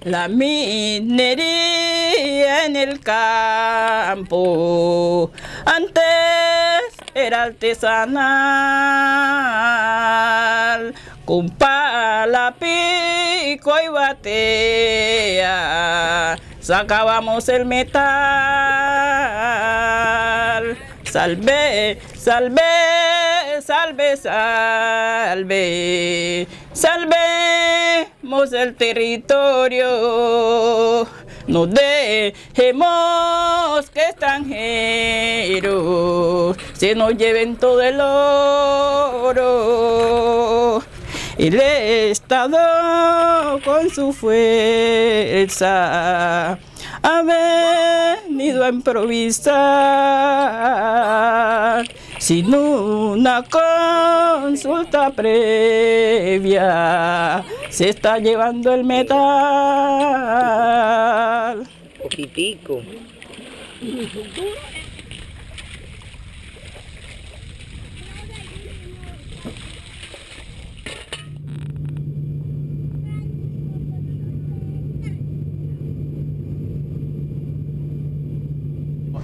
La minería en el campo antes era artesanal, con pala, pico y batea sacábamos el metal. Salve, salve, salve, salve, salvemos el territorio. No dejemos que extranjeros se nos lleven todo el oro. El Estado con su fuerza ha venido a improvisar sin una consulta previa. Se está llevando el metal. Poquitico.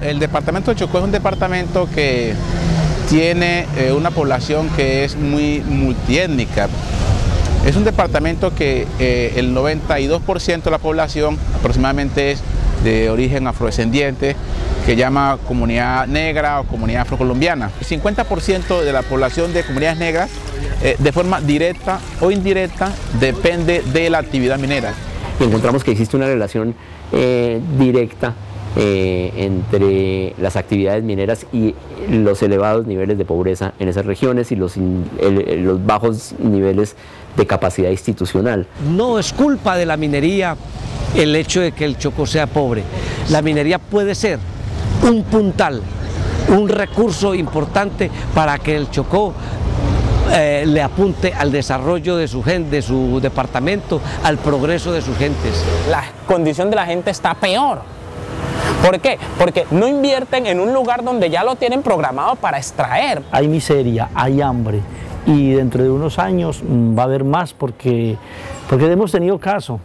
El departamento de Chocó es un departamento que tiene una población que es muy multiétnica. Es un departamento que el 92% de la población aproximadamente es de origen afrodescendiente, que llama comunidad negra o comunidad afrocolombiana. El 50% de la población de comunidades negras, de forma directa o indirecta, depende de la actividad minera. Y encontramos que existe una relación directa entre las actividades mineras y los elevados niveles de pobreza en esas regiones y los bajos niveles de capacidad institucional. No es culpa de la minería el hecho de que el Chocó sea pobre. La minería puede ser un puntal, un recurso importante para que el Chocó le apunte al desarrollo de su departamento, al progreso de sus gentes. La condición de la gente está peor. ¿Por qué? Porque no invierten en un lugar donde ya lo tienen programado para extraer. Hay miseria, hay hambre y dentro de unos años va a haber más porque hemos tenido caso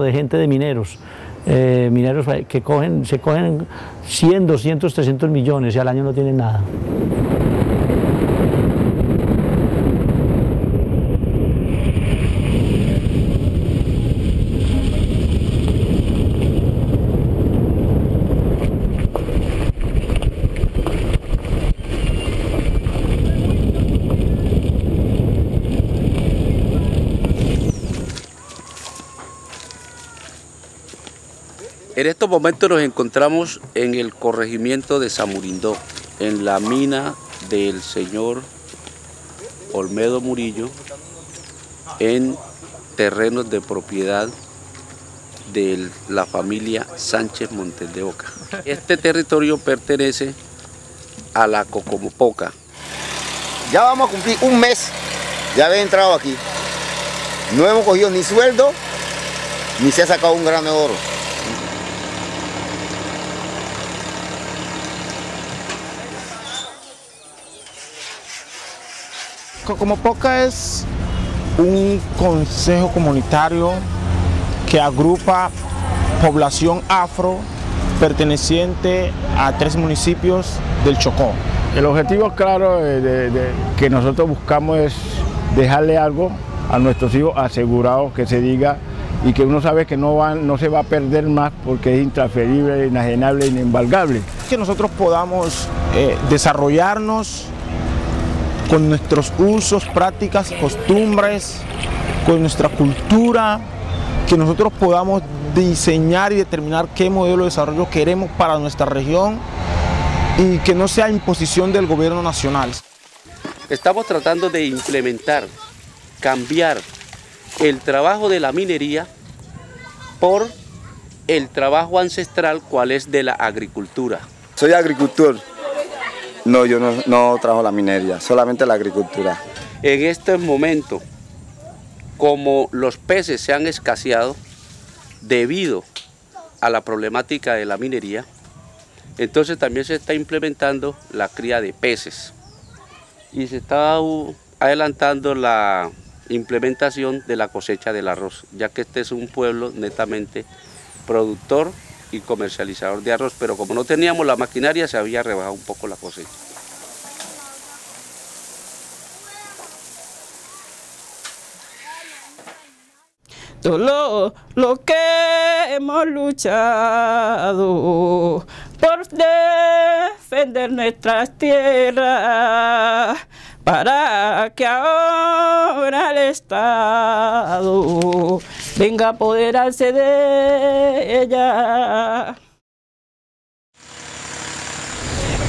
de gente de mineros. Mineros que se cogen 100, 200, 300 millones y al año no tienen nada. En estos momentos nos encontramos en el corregimiento de Samurindó, en la mina del señor Olmedo Murillo, en terrenos de propiedad de la familia Sánchez Montes de Oca. Este territorio pertenece a la Cocomopoca. Ya vamos a cumplir un mes de haber entrado aquí. No hemos cogido ni sueldo, ni se ha sacado un grano de oro. Cocomopoca es un consejo comunitario que agrupa población afro perteneciente a 3 municipios del Chocó. El objetivo claro que nosotros buscamos es dejarle algo a nuestros hijos asegurados, que se diga, y que uno sabe que no se va a perder más porque es intransferible, inajenable, inembargable. Que nosotros podamos desarrollarnos con nuestros usos, prácticas, costumbres, con nuestra cultura, que nosotros podamos diseñar y determinar qué modelo de desarrollo queremos para nuestra región y que no sea imposición del gobierno nacional. Estamos tratando de implementar, cambiar el trabajo de la minería por el trabajo ancestral, cual es de la agricultura. Soy agricultor. No, yo no trabajo la minería, solamente la agricultura. En este momento, como los peces se han escaseado debido a la problemática de la minería, entonces también se está implementando la cría de peces y se está adelantando la implementación de la cosecha del arroz, ya que este es un pueblo netamente productor y comercializador de arroz, pero como no teníamos la maquinaria se había rebajado un poco la cosecha. Todo lo que hemos luchado por defender nuestras tierras, para que ahora el Estado venga a apoderarse de ella.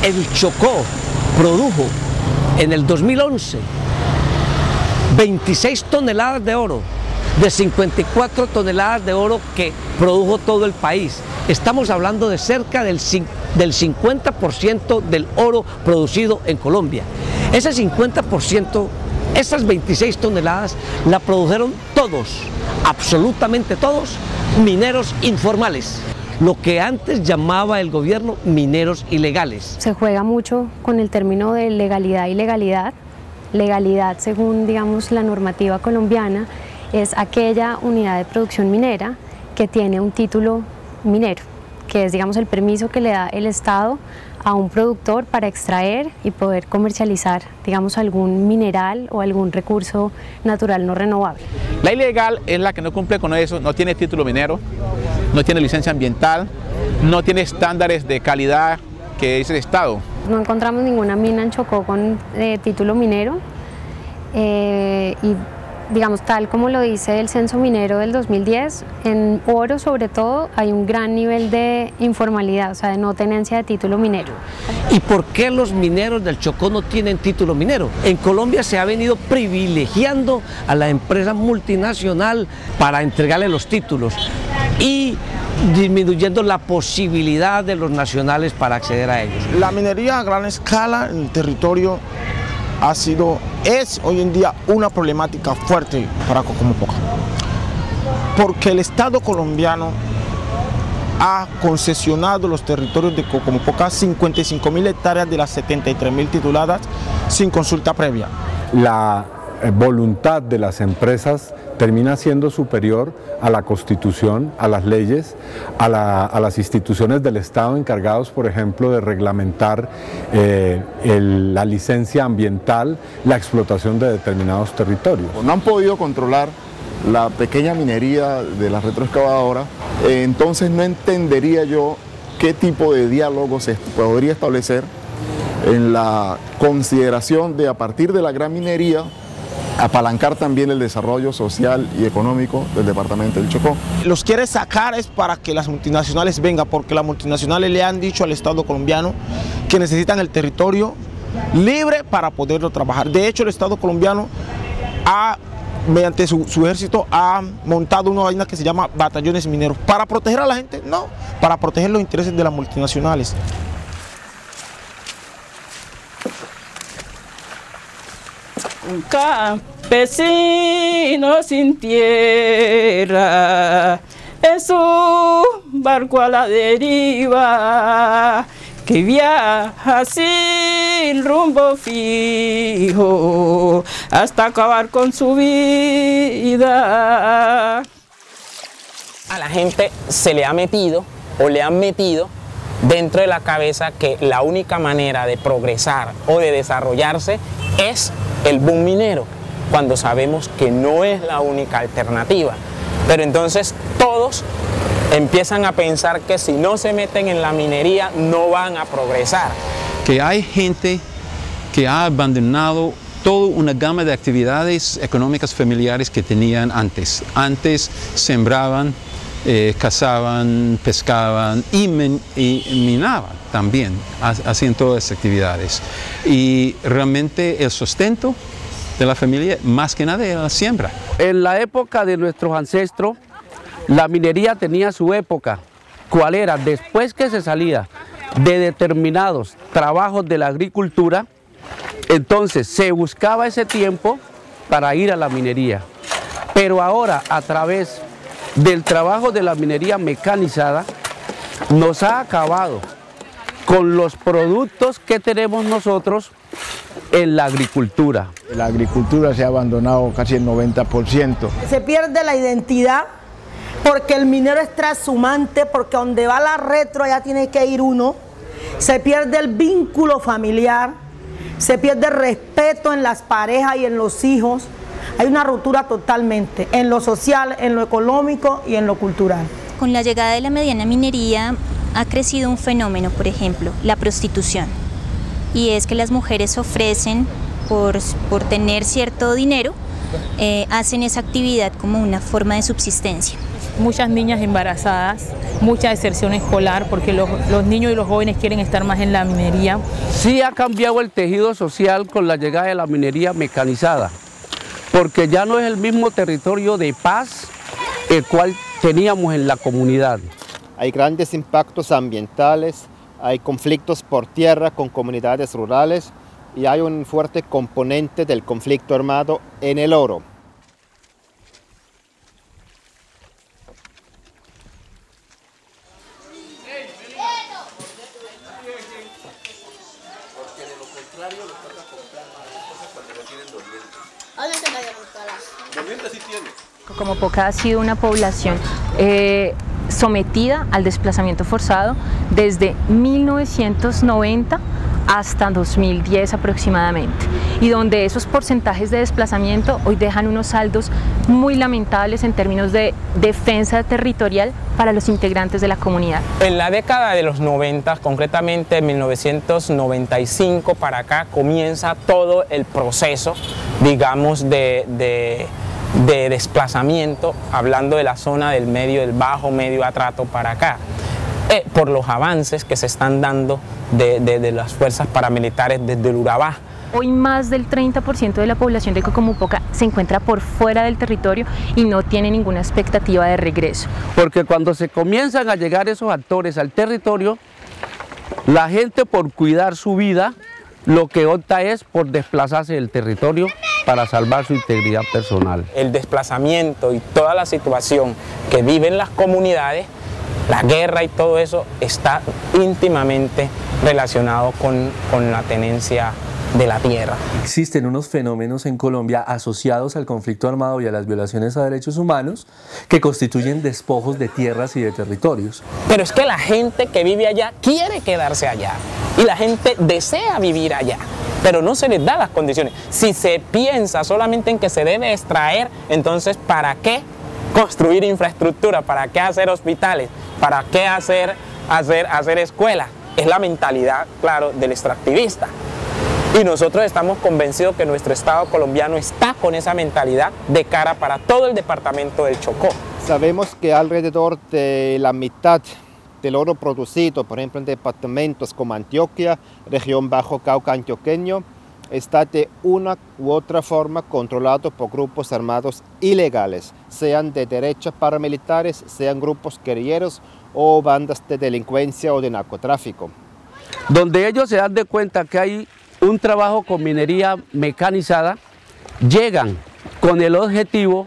El Chocó produjo en el 2011 26 toneladas de oro, de 54 toneladas de oro que produjo todo el país. Estamos hablando de cerca del 50% del oro producido en Colombia. Ese 50%, esas 26 toneladas, la produjeron todos, absolutamente todos, mineros informales, lo que antes llamaba el gobierno mineros ilegales. Se juega mucho con el término de legalidad y legalidad. Legalidad, según digamos la normativa colombiana, es aquella unidad de producción minera que tiene un título minero, que es digamos el permiso que le da el Estado a un productor para extraer y poder comercializar digamos algún mineral o algún recurso natural no renovable. La ilegal es la que no cumple con eso, no tiene título minero, no tiene licencia ambiental, no tiene estándares de calidad que es el Estado. No encontramos ninguna mina en Chocó con título minero y digamos, tal como lo dice el censo minero del 2010, en oro sobre todo hay un gran nivel de informalidad, o sea, de no tenencia de título minero. ¿Y por qué los mineros del Chocó no tienen título minero? En Colombia se ha venido privilegiando a la empresa multinacional para entregarle los títulos y disminuyendo la posibilidad de los nacionales para acceder a ellos. La minería a gran escala en el territorio es hoy en día una problemática fuerte para Cocomopoca, porque el Estado colombiano ha concesionado los territorios de Cocomopoca, 55.000 hectáreas de las 73.000 tituladas, sin consulta previa. La voluntad de las empresas termina siendo superior a la Constitución, a las leyes, a las instituciones del Estado encargados, por ejemplo, de reglamentar la licencia ambiental, la explotación de determinados territorios. No han podido controlar la pequeña minería de la retroexcavadora, entonces no entendería yo qué tipo de diálogo se podría establecer en la consideración de, a partir de la gran minería, apalancar también el desarrollo social y económico del departamento del Chocó. Los quiere sacar es para que las multinacionales vengan, porque las multinacionales le han dicho al Estado colombiano que necesitan el territorio libre para poderlo trabajar. De hecho, el Estado colombiano mediante su ejército ha montado una vaina que se llama batallones mineros. ¿Para proteger a la gente? No, para proteger los intereses de las multinacionales. Un campesino sin tierra es un barco a la deriva que viaja sin rumbo fijo hasta acabar con su vida. A la gente se le ha metido o le han metido dentro de la cabeza que la única manera de progresar o de desarrollarse es el boom minero, cuando sabemos que no es la única alternativa. Pero entonces todos empiezan a pensar que si no se meten en la minería no van a progresar. Que hay gente que ha abandonado toda una gama de actividades económicas familiares que tenían antes. Antes sembraban, cazaban, pescaban y minaban también, hacían todas esas actividades. Y realmente el sustento de la familia, más que nada, era la siembra. En la época de nuestros ancestros, la minería tenía su época. ¿Cuál era? Después que se salía de determinados trabajos de la agricultura, entonces se buscaba ese tiempo para ir a la minería. Pero ahora, a través del trabajo de la minería mecanizada, nos ha acabado con los productos que tenemos nosotros en la agricultura. La agricultura se ha abandonado casi el 90%. Se pierde la identidad porque el minero es trashumante, porque donde va la retro allá tiene que ir uno. Se pierde el vínculo familiar, se pierde el respeto en las parejas y en los hijos. Hay una ruptura totalmente en lo social, en lo económico y en lo cultural. Con la llegada de la mediana minería ha crecido un fenómeno, por ejemplo, la prostitución. Y es que las mujeres ofrecen, por tener cierto dinero, hacen esa actividad como una forma de subsistencia. Muchas niñas embarazadas, mucha deserción escolar porque los niños y los jóvenes quieren estar más en la minería. Sí ha cambiado el tejido social con la llegada de la minería mecanizada, porque ya no es el mismo territorio de paz el cual teníamos en la comunidad. Hay grandes impactos ambientales, hay conflictos por tierra con comunidades rurales y hay un fuerte componente del conflicto armado en el oro. Cocomopoca ha sido una población sometida al desplazamiento forzado desde 1990 hasta 2010 aproximadamente, y donde esos porcentajes de desplazamiento hoy dejan unos saldos muy lamentables en términos de defensa territorial para los integrantes de la comunidad. En la década de los 90, concretamente en 1995 para acá, comienza todo el proceso, digamos, de desplazamiento, hablando de la zona del medio, del bajo medio atrato para acá, por los avances que se están dando de las fuerzas paramilitares desde el Urabá. Hoy más del 30% de la población de Cocomopoca se encuentra por fuera del territorio y no tiene ninguna expectativa de regreso. Porque cuando se comienzan a llegar esos actores al territorio, la gente, por cuidar su vida, lo que opta es por desplazarse del territorio para salvar su integridad personal. El desplazamiento y toda la situación que viven las comunidades, la guerra y todo eso, está íntimamente relacionado con la tenencia de la tierra. Existen unos fenómenos en Colombia asociados al conflicto armado y a las violaciones a derechos humanos que constituyen despojos de tierras y de territorios. Pero es que la gente que vive allá quiere quedarse allá y la gente desea vivir allá, pero no se les da las condiciones. Si se piensa solamente en que se debe extraer, entonces ¿para qué construir infraestructura? ¿Para qué hacer hospitales? ¿Para qué hacer escuelas? Es la mentalidad, claro, del extractivista. Y nosotros estamos convencidos que nuestro Estado colombiano está con esa mentalidad de cara para todo el departamento del Chocó. Sabemos que alrededor de la mitad del oro producido, por ejemplo en departamentos como Antioquia, región Bajo Cauca antioqueño, está de una u otra forma controlado por grupos armados ilegales, sean de derecha paramilitares, sean grupos guerrilleros o bandas de delincuencia o de narcotráfico. Donde ellos se dan de cuenta que hay un trabajo con minería mecanizada, llegan con el objetivo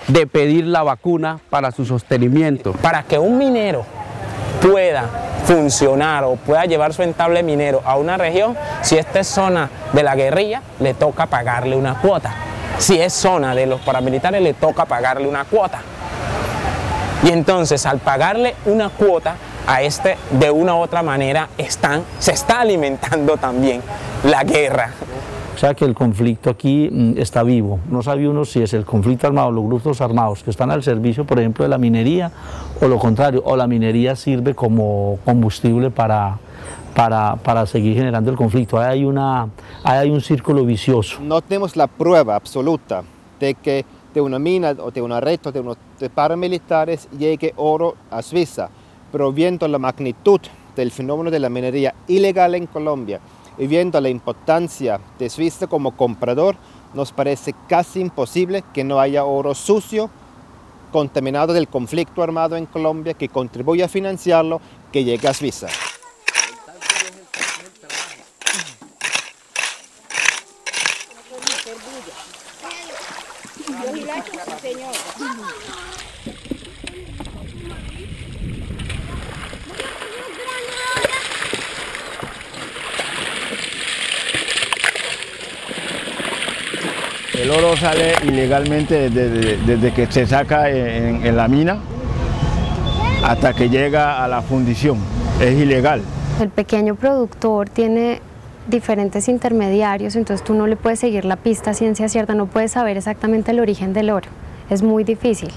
de pedir la vacuna para su sostenimiento. Para que un minero pueda funcionar o pueda llevar su entable minero a una región, si esta es zona de la guerrilla, le toca pagarle una cuota. Si es zona de los paramilitares, le toca pagarle una cuota. Y entonces, al pagarle una cuota a este, de una u otra manera, se está alimentando también la guerra. O sea que el conflicto aquí está vivo. No sabe uno si es el conflicto armado, los grupos armados que están al servicio, por ejemplo, de la minería, o lo contrario, o la minería sirve como combustible para seguir generando el conflicto. Hay un círculo vicioso. No tenemos la prueba absoluta de que de una mina o de una red o de unos paramilitares llegue oro a Suiza, pero viendo la magnitud del fenómeno de la minería ilegal en Colombia y viendo la importancia de Suiza como comprador, nos parece casi imposible que no haya oro sucio, contaminado del conflicto armado en Colombia, que contribuya a financiarlo, que llegue a Suiza. El oro sale ilegalmente desde que se saca en la mina hasta que llega a la fundición. Es ilegal. El pequeño productor tiene diferentes intermediarios, entonces tú no le puedes seguir la pista a ciencia cierta, no puedes saber exactamente el origen del oro. Es muy difícil,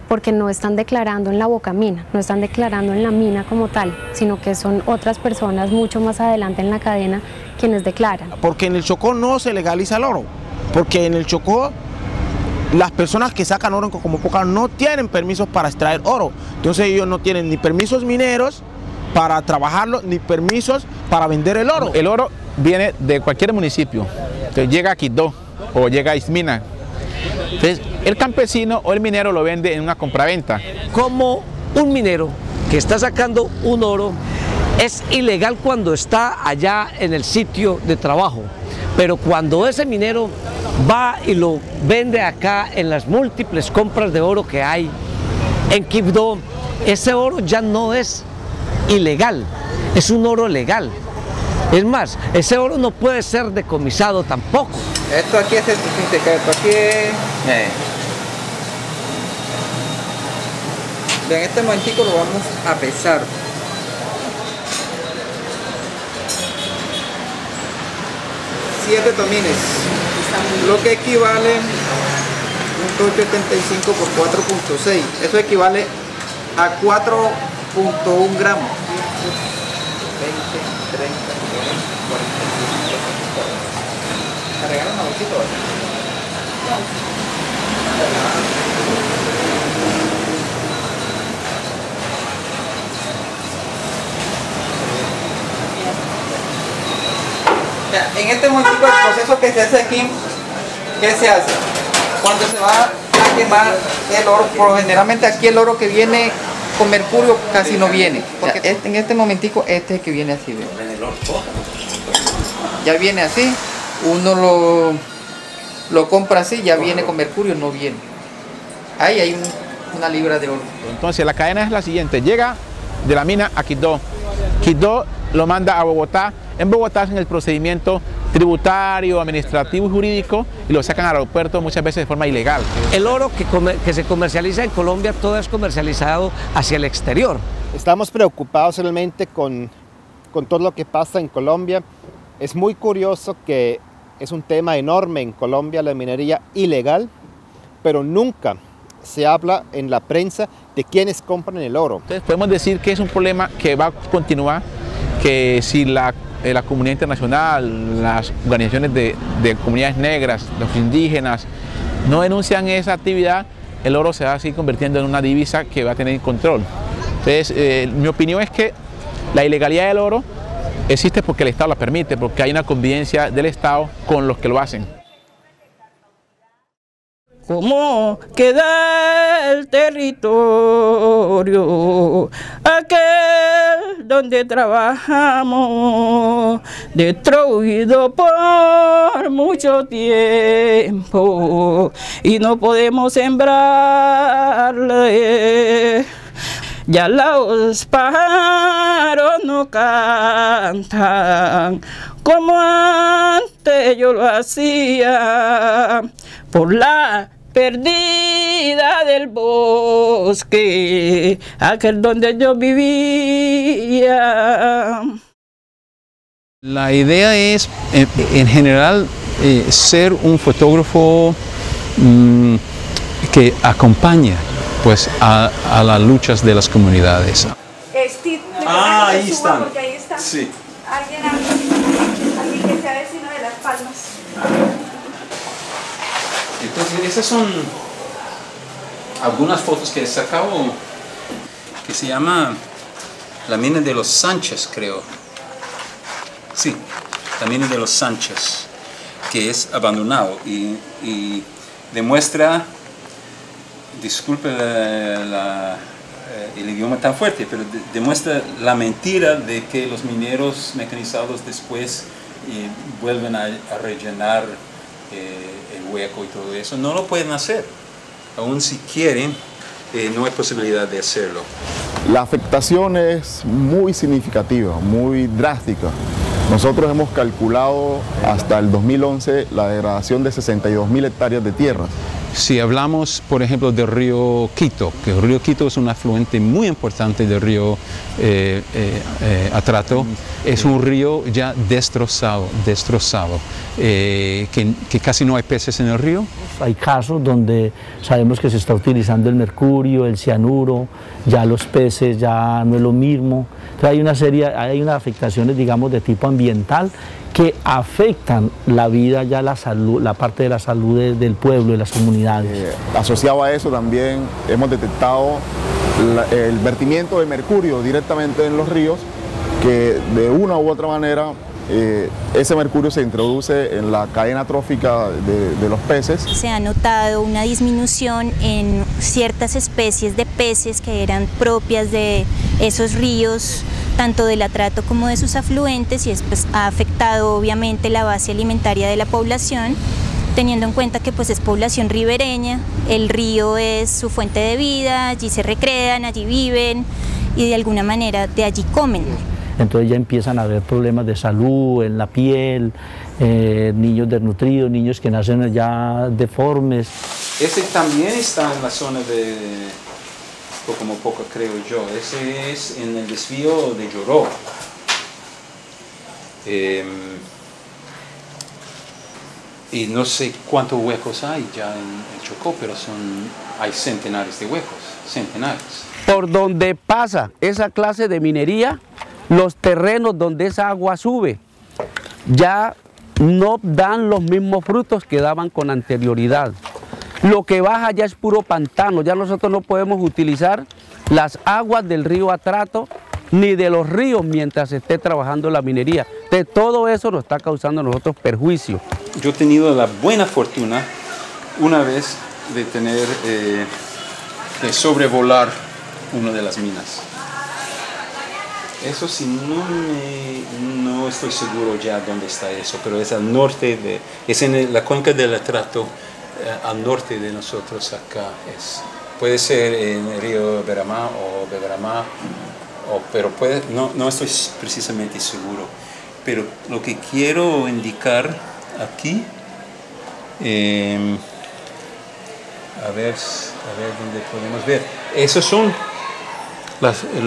porque no están declarando en la bocamina, no están declarando en la mina como tal, sino que son otras personas mucho más adelante en la cadena quienes declaran. Porque en el Chocó no se legaliza el oro, porque en el Chocó las personas que sacan oro en Cocomopoca no tienen permisos para extraer oro, entonces ellos no tienen ni permisos mineros para trabajarlo, ni permisos para vender el oro. El oro viene de cualquier municipio, entonces llega a Quibdó o llega a Ismina. Entonces el campesino o el minero lo vende en una compraventa. Como un minero que está sacando un oro es ilegal cuando está allá en el sitio de trabajo, pero cuando ese minero va y lo vende acá en las múltiples compras de oro que hay en Quibdó, ese oro ya no es ilegal, es un oro legal. Es más, ese oro no puede ser decomisado tampoco. Esto aquí es certificado, esto aquí es... En este momentico lo vamos a pesar. Siete tomines, lo que equivale a 1.75 por 4.6. Eso equivale a 4.1 gramos. 20, 30, 40, 45. ¿Me regalan una bolsita? En este momento el proceso que se hace aquí, ¿qué se hace? Cuando se va a quemar el oro, generalmente aquí el oro que viene con mercurio casi no viene, porque en este momentico este es el que viene así, ¿ve? Ya viene así, uno lo compra así, ya viene con mercurio, no viene. Ahí hay una libra de oro. Entonces la cadena es la siguiente, llega de la mina a Quibdó, Quibdó lo manda a Bogotá, en Bogotá hacen el procedimiento tributario, administrativo y jurídico y lo sacan al aeropuerto muchas veces de forma ilegal. El oro que se comercializa en Colombia, todo es comercializado hacia el exterior. Estamos preocupados realmente con todo lo que pasa en Colombia. Es muy curioso que es un tema enorme en Colombia la minería ilegal, pero nunca se habla en la prensa de quienes compran el oro. Entonces podemos decir que es un problema que va a continuar, que si la comunidad internacional, las organizaciones de comunidades negras, los indígenas, no denuncian esa actividad, el oro se va a seguir convirtiendo en una divisa que va a tener control. Entonces, mi opinión es que la ilegalidad del oro existe porque el Estado la permite, porque hay una convivencia del Estado con los que lo hacen. ¿Cómo queda el territorio, aquel donde trabajamos, destruido por mucho tiempo y no podemos sembrarle? Ya los pájaros no cantan como antes yo lo hacía, por la perdida del bosque, aquel donde yo vivía. La idea es, en general, ser un fotógrafo que acompaña pues, a las luchas de las comunidades. Ahí están. Porque ahí está. Sí. Alguien que sea vecino de Las Palmas. Entonces, esas son algunas fotos que he sacado que se llama la mina de los Sánchez, creo. Sí, la mina de los Sánchez, que es abandonado y demuestra, disculpe el idioma tan fuerte, pero demuestra la mentira de que los mineros mecanizados después vuelven a rellenar el hueco y todo eso. No lo pueden hacer, aún si quieren, no hay posibilidad de hacerlo. La afectación es muy significativa, muy drástica. Nosotros hemos calculado hasta el 2011 la degradación de 62.000 hectáreas de tierras. Si hablamos, por ejemplo, del río Quito, que el río Quito es un afluente muy importante del río Atrato, es un río ya destrozado, que casi no hay peces en el río. Hay casos donde sabemos que se está utilizando el mercurio, el cianuro, ya los peces ya no es lo mismo. Entonces hay unas afectaciones, digamos, de tipo ambiental que afectan la vida, ya la salud, la parte de la salud del pueblo, de las comunidades. Asociado a eso también hemos detectado el vertimiento de mercurio directamente en los ríos, que de una u otra manera ese mercurio se introduce en la cadena trófica de los peces. Se ha notado una disminución en ciertas especies de peces que eran propias de esos ríos, tanto del Atrato como de sus afluentes, y pues, ha afectado obviamente la base alimentaria de la población, teniendo en cuenta que pues, es población ribereña, el río es su fuente de vida, allí se recrean, allí viven y de alguna manera de allí comen. Entonces ya empiezan a haber problemas de salud en la piel, niños desnutridos, niños que nacen ya deformes. Ese también está en la zona de Pocomopoca, creo yo. Ese es en el desvío de Lloró. Y no sé cuántos huecos hay ya en el Chocó, pero hay centenares de huecos, centenares. Por donde pasa esa clase de minería, los terrenos donde esa agua sube ya no dan los mismos frutos que daban con anterioridad. Lo que baja ya es puro pantano, ya nosotros no podemos utilizar las aguas del río Atrato ni de los ríos mientras se esté trabajando la minería. De todo eso nos está causando a nosotros perjuicio. Yo he tenido la buena fortuna una vez de tener, de sobrevolar una de las minas. Eso sí, no estoy seguro ya dónde está eso, pero es al norte, es en la cuenca del Atrato, al norte de nosotros acá. Puede ser en el río Beramá o Beberamá, pero no estoy precisamente seguro. Pero lo que quiero indicar aquí, a ver dónde podemos ver. Esos son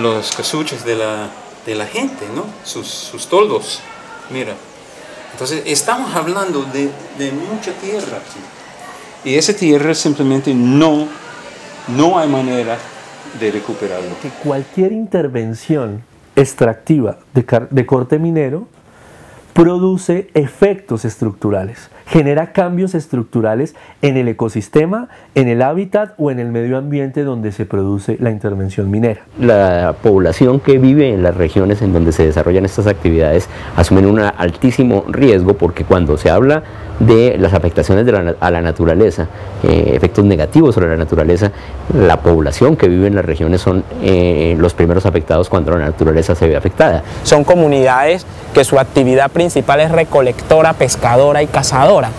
los casuchos de la gente, ¿no? Sus toldos, mira. Entonces estamos hablando de mucha tierra aquí. Y esa tierra simplemente no hay manera de recuperarlo. Que cualquier intervención extractiva de corte minero produce efectos estructurales, genera cambios estructurales en el ecosistema, en el hábitat o en el medio ambiente donde se produce la intervención minera. La población que vive en las regiones en donde se desarrollan estas actividades asumen un altísimo riesgo, porque cuando se habla de las afectaciones a la naturaleza, efectos negativos sobre la naturaleza, la población que vive en las regiones son los primeros afectados cuando la naturaleza se ve afectada. Son comunidades que su actividad principal es recolectora, pescadora y cazadora.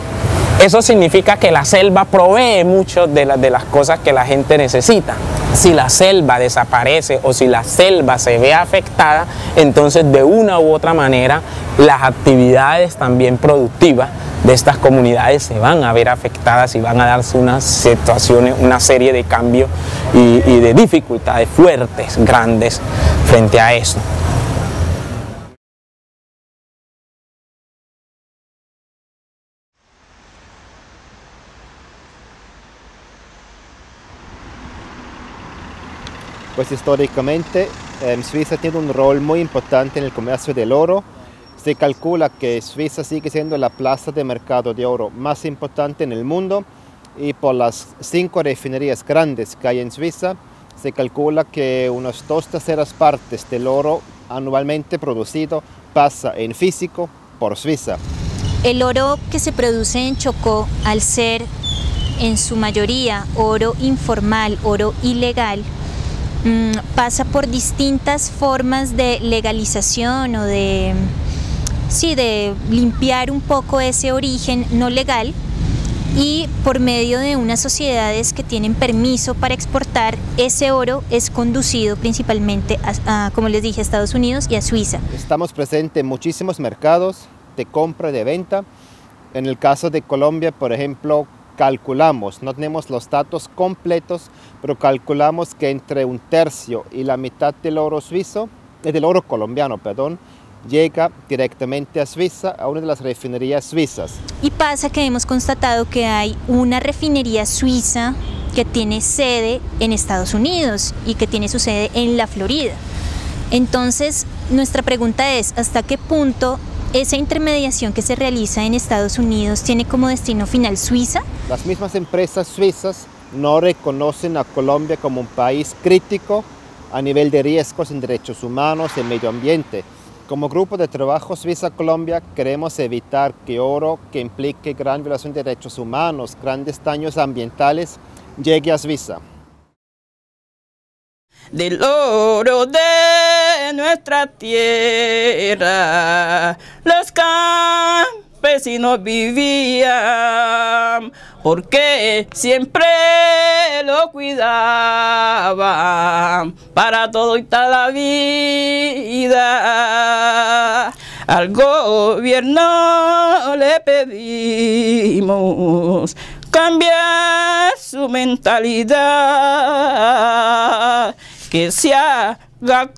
Eso significa que la selva provee mucho de las cosas que la gente necesita. Si la selva desaparece o si la selva se ve afectada, entonces de una u otra manera las actividades también productivas de estas comunidades se van a ver afectadas y van a darse unas situaciones, una serie de cambios y de dificultades fuertes, grandes frente a eso. Pues históricamente Suiza tiene un rol muy importante en el comercio del oro. Se calcula que Suiza sigue siendo la plaza de mercado de oro más importante en el mundo, y por las 5 refinerías grandes que hay en Suiza, se calcula que unas 2/3 partes del oro anualmente producido pasa en físico por Suiza. El oro que se produce en Chocó, al ser en su mayoría oro informal, oro ilegal, pasa por distintas formas de legalización o de limpiar un poco ese origen no legal, y por medio de unas sociedades que tienen permiso para exportar, ese oro es conducido principalmente como les dije, a Estados Unidos y a Suiza. Estamos presentes en muchísimos mercados de compra y de venta. En el caso de Colombia, por ejemplo, calculamos, no tenemos los datos completos, pero calculamos que entre 1/3 y la mitad del oro suizo, del oro colombiano, perdón, llega directamente a Suiza, a una de las refinerías suizas. Y pasa que hemos constatado que hay una refinería suiza que tiene sede en Estados Unidos y que tiene su sede en la Florida. Entonces, nuestra pregunta es, ¿hasta qué punto esa intermediación que se realiza en Estados Unidos tiene como destino final Suiza? Las mismas empresas suizas no reconocen a Colombia como un país crítico a nivel de riesgos en derechos humanos y medio ambiente. Como grupo de trabajo Suiza-Colombia queremos evitar que oro que implique gran violación de derechos humanos, grandes daños ambientales, llegue a Suiza. Del oro de nuestra tierra, los campesinos vivían, porque siempre lo cuidaban para todo y toda la vida. Al gobierno le pedimos cambiar su mentalidad, que se haga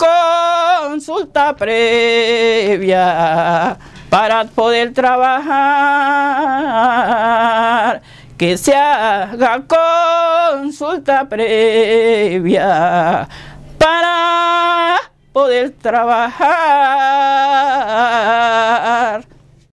consulta previa para poder trabajar, que se haga consulta previa para poder trabajar.